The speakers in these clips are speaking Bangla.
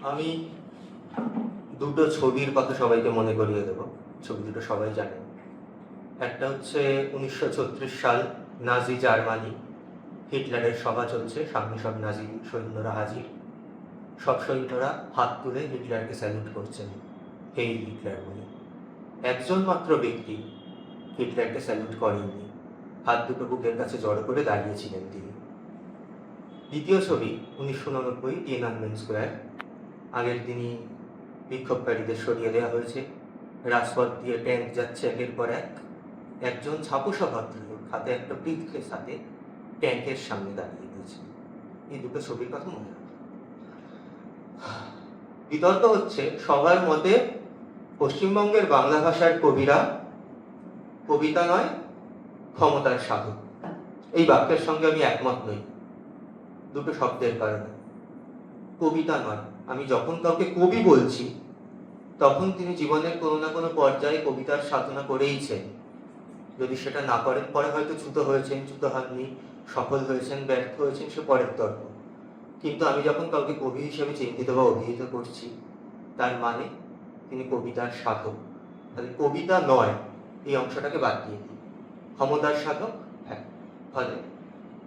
আমি দুটো ছবির কথা সবাইকে মনে করিয়ে দেব। ছবি দুটো সবাই জানে। একটা হচ্ছে 1936 সাল, নাজি জার্মানি, হিটলারের সভা চলছে, সামনে সব নাজি সৈন্যরা হাজির। সব সৈন্যরা হাত তুলে হিটলারকে স্যালুট করছেন, হেই হিটলার বলে। একজন মাত্র ব্যক্তি হিটলারকে স্যালুট করেননি, হাত দুটো বুকের কাছে জড়ো করে দাঁড়িয়েছিলেন তিনি। দ্বিতীয় ছবি 1999, টিয়ানানমেন স্কোয়ার। আগের দিনই বিক্ষোভকারীদের সরিয়ে দেওয়া হয়েছে, রাজপথ দিয়ে ট্যাঙ্ক যাচ্ছে একের পর এক। একজন ছাপোষা ভদ্রলোক হাতে একটা ব্রিফকেস হাতে ট্যাঙ্কের সামনে দাঁড়িয়ে রয়েছে। এই দুটো ছবির কথা মনে রাখবে। বিতর্ক হচ্ছে সবার মতে পশ্চিমবঙ্গের বাংলা ভাষার কবিরা কবিতা নয়, ক্ষমতার সাধক। এই বাক্যের সঙ্গে আমি একমত নই, দুটো শব্দের কারণে। কবিতা নয়, আমি যখন কাউকে কবি বলছি তখন তিনি জীবনের কোনো না কোনো পর্যায়ে কবিতার সাধনা করেইছেন। যদি সেটা না করেন, পরে হয়তো চ্যুত হয়েছেন, চ্যুত হননি, সফল হয়েছেন, ব্যর্থ হয়েছেন, সে পরের তর্ক। কিন্তু আমি যখন কাউকে কবি হিসেবে চিহ্নিত বা অভিহিত করছি, তার মানে তিনি কবিতার সাধক। তাহলে কবিতা নয় এই অংশটাকে বাদ দিয়ে দিই, ক্ষমতার সাধক। হ্যাঁ, ফলে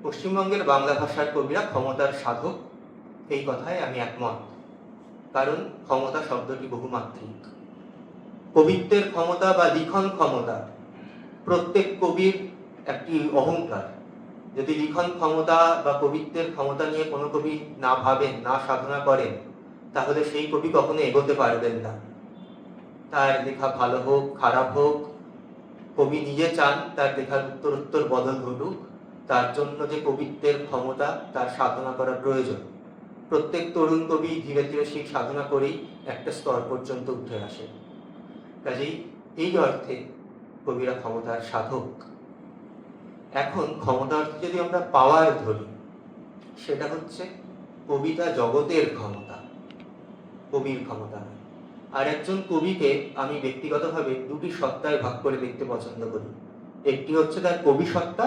পশ্চিমবঙ্গের বাংলা ভাষার কবিরা ক্ষমতার সাধক, এই কথায় আমি একমত। কারণ ক্ষমতা শব্দটি বহুমাত্রিক। কবিত্বের ক্ষমতা বা লিখন ক্ষমতা প্রত্যেক কবির একটি অহংকার। যদি লিখন ক্ষমতা বা কবিত্বের ক্ষমতা নিয়ে কোনো কবি না ভাবেন, না সাধনা করেন, তাহলে সেই কবি কখনো এগোতে পারবেন না। তার লেখা ভালো হোক খারাপ হোক, কবি নিজে চান তার লেখার উত্তরোত্তর বদল ঘটুক। তার জন্য যে কবিত্বের ক্ষমতা, তার সাধনা করা প্রয়োজন। প্রত্যেক তরুণ কবি ধীরে ধীরে সেই সাধনা করেই একটা স্তর পর্যন্ত উঠে আসে। কাজেই এই অর্থে কবিরা ক্ষমতার সাধক। এখন ক্ষমতা অর্থে যদি আমরা পাওয়ার ধরি, সেটা হচ্ছে কবিতা জগতের ক্ষমতা, কবির ক্ষমতা নয়। আর একজন কবিকে আমি ব্যক্তিগতভাবে দুটি সত্তায় ভাগ করে দেখতে পছন্দ করি। একটি হচ্ছে তার কবি সত্তা,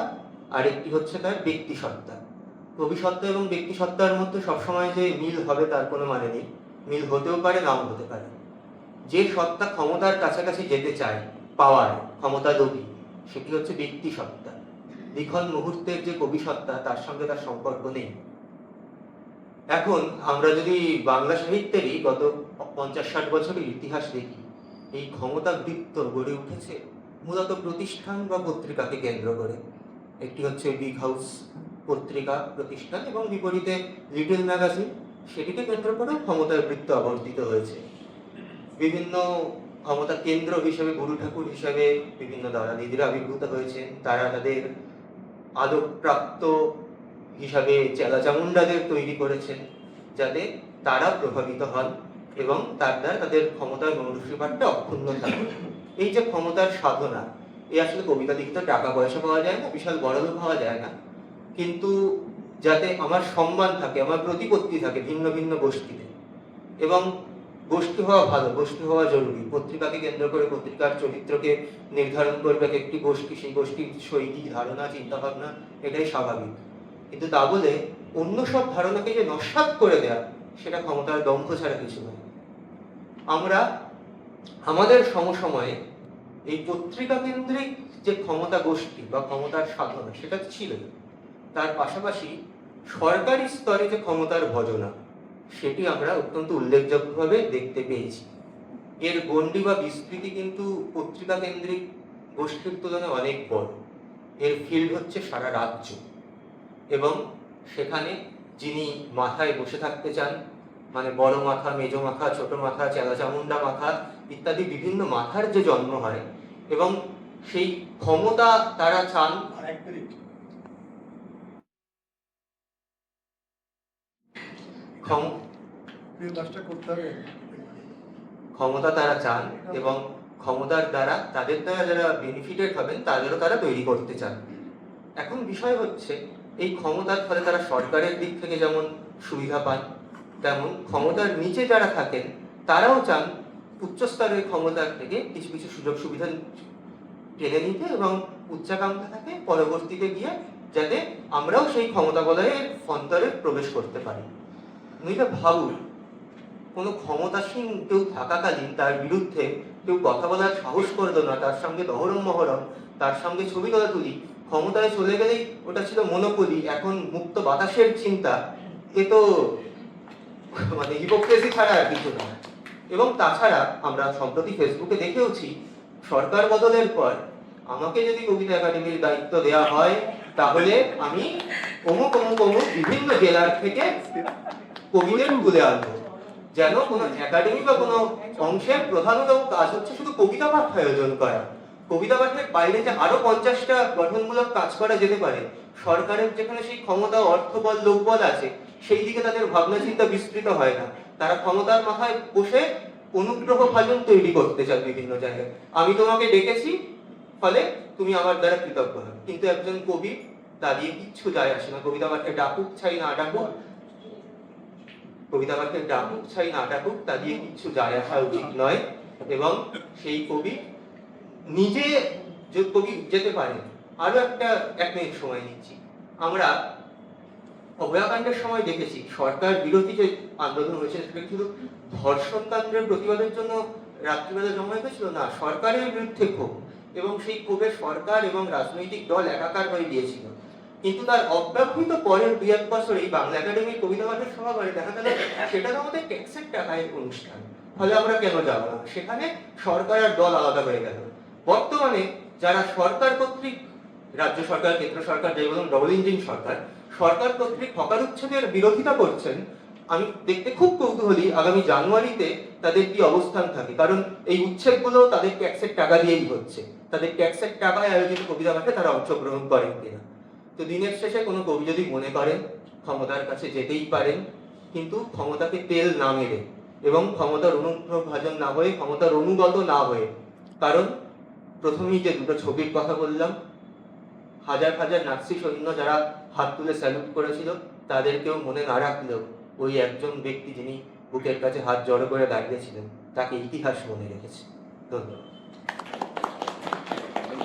আর একটি হচ্ছে তার ব্যক্তি সত্তা। কবি সত্তা এবং ব্যক্তি সত্তার মধ্যে সবসময় যে মিল হবে তার কোনো মানে নেই, মিল হতেও পারে, নাও হতে পারে। যে সত্তা ক্ষমতার কাছাকাছি যেতে চায়, পাওয়ার ক্ষমতা লোভী, সেটি হচ্ছে ব্যক্তি সত্তা। লিখন মুহূর্তের যে কবি সত্তা, তার সঙ্গে তার সম্পর্ক নেই। এখন আমরা যদি বাংলা সাহিত্যেরই গত 50-60 বছরের ইতিহাস দেখি, এই ক্ষমতা বৃত্ত গড়ে উঠেছে মূলত প্রতিষ্ঠান বা পত্রিকাকে কেন্দ্র করে। একটি হচ্ছে বিগ হাউস পত্রিকা প্রতিষ্ঠান, এবং বিপরীতে লিটল ম্যাগাজিন, সেটিকে কেন্দ্র করে ক্ষমতার বৃত্ত আবর্তিত হয়েছে। বিভিন্ন ক্ষমতা কেন্দ্র হিসেবে, গুরু ঠাকুর হিসেবে বিভিন্ন দাদা দিদিরা আবির্ভূত হয়েছেন। তারা তাদের আলোকপ্রাপ্ত হিসাবে চেলা চামুন্ডাদের তৈরি করেছেন, যাতে তারা প্রভাবিত হন এবং তার দ্বারা তাদের ক্ষমতার মৌলসিপাতটা অক্ষুণ্ণ থাকে। এই যে ক্ষমতার সাধনা, এই আসলে কবিতা লিখতে টাকা পয়সা পাওয়া যায় না, বিশাল বড়লোক হওয়া যায় না, কিন্তু যাতে আমার সম্মান থাকে, আমার প্রতিপত্তি থাকে ভিন্ন ভিন্ন গোষ্ঠীতে, এবং গোষ্ঠী হওয়া ভালো, গোষ্ঠী হওয়া জরুরি। পত্রিকাকে কেন্দ্র করে পত্রিকার চরিত্রকে নির্ধারণ করবে একটি গোষ্ঠী, সেই গোষ্ঠীর শৈলী, ধারণা, চিন্তা ভাবনা, এটাই স্বাভাবিক। কিন্তু তা বলে অন্য সব ধারণাকে যে নস্যাৎ করে দেয়া, সেটা ক্ষমতার দম্ভ ছাড়া কিছু নয়। আমরা আমাদের সমসময়ে এই পত্রিকা কেন্দ্রিক যে ক্ষমতা গোষ্ঠী বা ক্ষমতার সাধনা, সেটা ছিল। তার পাশাপাশি সরকারি স্তরে যে ক্ষমতার ভজনা, সেটি আমরা অত্যন্ত উল্লেখযোগ্যভাবে দেখতে পেয়েছি। এর গণ্ডি বা বিস্তৃতি কিন্তু পত্রিকা কেন্দ্রিক গোষ্ঠীর তুলনায় অনেক বড়। এর ফিল্ড হচ্ছে সারা রাজ্য, এবং সেখানে যিনি মাথায় বসে থাকতে চান, মানে বড় মাথা, মেজ মাথা, ছোট মাথা, চেলা চামুন্ডা মাথা ইত্যাদি বিভিন্ন মাথার যে জন্ম হয়, এবং সেই ক্ষমতা তারা চান। ক্ষমতা তারা চান, এবং ক্ষমতার দ্বারা তাদের দ্বারা যারা বেনিফিটেড হবেন তাদেরও তারা তৈরি করতে চান। এখন বিষয় হচ্ছে, এই ক্ষমতার ফলে তারা সরকারের দিক থেকে যেমন সুবিধা পান, তেমন ক্ষমতার নিচে যারা থাকেন তারাও চান উচ্চস্তরের ক্ষমতার থেকে কিছু কিছু সুযোগ সুবিধা টেনে নিতে, এবং উচ্চাকাঙ্ক্ষা থাকে পরবর্তীতে গিয়ে যাতে আমরাও সেই ক্ষমতা বলয়ের অন্তরে প্রবেশ করতে পারি। নইলে ভাবুন, কোনো ক্ষমতাসীন কেউ থাকাকালীন তার বিরুদ্ধে কেউ কথা বলার সাহস করলো না, তার সঙ্গে দহরম মহরম, তার সঙ্গে ছবি তোলা তুলি। ক্ষমতায় চলে গেলেই ওটা ছিল মনোপলি, এখন মুক্ত বাতাসের চিন্তা। এ তো মানে হিপোক্রেসি ছাড়া আর কিছু না। এবং তাছাড়া আমরা সম্প্রতি ফেসবুকে দেখেওছি, সরকার বদলের পর আমাকে যদি কবিতা একাডেমির দায়িত্ব দেওয়া হয়, তাহলে আমি অমুক অমুক অমুক বিভিন্ন জেলার থেকে কবিদের তুলে আনবো। যেন কোনো একাডেমি বা কোনো অংশের প্রধানত কাজ হচ্ছে শুধু কবিতা পাঠ আয়োজন করা। কবিতা পাঠের বাইরে যে আরো 50টা গঠনমূলক কাজ করা যেতে পারে, সরকারের যেখানে সেই ক্ষমতা, অর্থবল, লোকবল আছে, সেই দিকে তাদের ভাবনা চিন্তা বিস্তৃত হয় না। তারা ক্ষমতার মাথায় বসে অনুগ্রহ ভাজন তৈরি করতে চায় বিভিন্ন জায়গায়। আমি তোমাকে ডেকেছি, ফলে তুমি আমার দ্বারা কৃতজ্ঞ হবে। কিন্তু একজন কবি, তা দিয়ে কিচ্ছু যায় আসে না। কবিতা পাঠে ডাকুক ছাই না ডাকুক, কবিতা পাঠে ডাকুক ছাই না ডাকুক, তা দিয়ে কিচ্ছু যায় আসা উচিত নয়। এবং সেই কবি নিজে যে কবি যেতে পারে। আরো এক মিনিট সময় নিচ্ছি। আমরা অভয়াকাণ্ডের সময় দেখেছি সরকার বিরোধী যে আন্দোলন হয়েছে সেটা শুধু ধর্ষণ কাণ্ডের প্রতিবাদের জন্য রাত্রিবেলা জমা হয়েছিল না, সরকারের বিরুদ্ধে ক্ষোভ, এবং সেই ক্ষোভে সরকার এবং রাজনৈতিক দল একাকার হয়ে গিয়েছিল। কিন্তু তার অব্যবহৃত পরের 2-1 বছর এই বাংলা একাডেমির কবিতা পাঠের সমাগমে দেখা গেল সেটা তো আমাদের ট্যাক্সের টাকায় অনুষ্ঠান, ফলে আমরা কেন যাব না? সেখানে সরকার আর দল আলাদা হয়ে গেল। বর্তমানে যারা সরকার কর্তৃক, রাজ্য সরকার, কেন্দ্র সরকার, যাই বলুন ডবল ইঞ্জিন সরকার, সরকার কর্তৃক হকার উচ্ছেদের বিরোধিতা করছেন, আমি দেখতে খুব কৌতূহলী আগামী জানুয়ারিতে তাদের কি অবস্থান থাকে। কারণ এই উচ্ছেদগুলো তাদের ট্যাক্সের টাকা দিয়েই হচ্ছে, তাদের ট্যাক্সের টাকায় আয়োজিত কবিতা পাঠে তারা অংশগ্রহণ করেন কিনা। তো দিনের শেষে কোনো কবি যদি মনে করেন ক্ষমতার কাছে যেতেই পারেন, কিন্তু ক্ষমতাকে তেল না মেরে এবং ক্ষমতার অনুভাজন না হয়ে, ক্ষমতার অনুগত না হয়ে। কারণ প্রথমেই যে দুটো ছবির কথা বললাম, হাজার হাজার নাৎসি সৈন্য যারা হাত তুলে স্যালুট করেছিল, তাদেরকেও মনে না রাখলেও ওই একজন ব্যক্তি যিনি বুকের কাছে হাত জড়ো করে দাঁড়িয়েছিলেন, তাকে ইতিহাস মনে রেখেছে। ধন্যবাদ।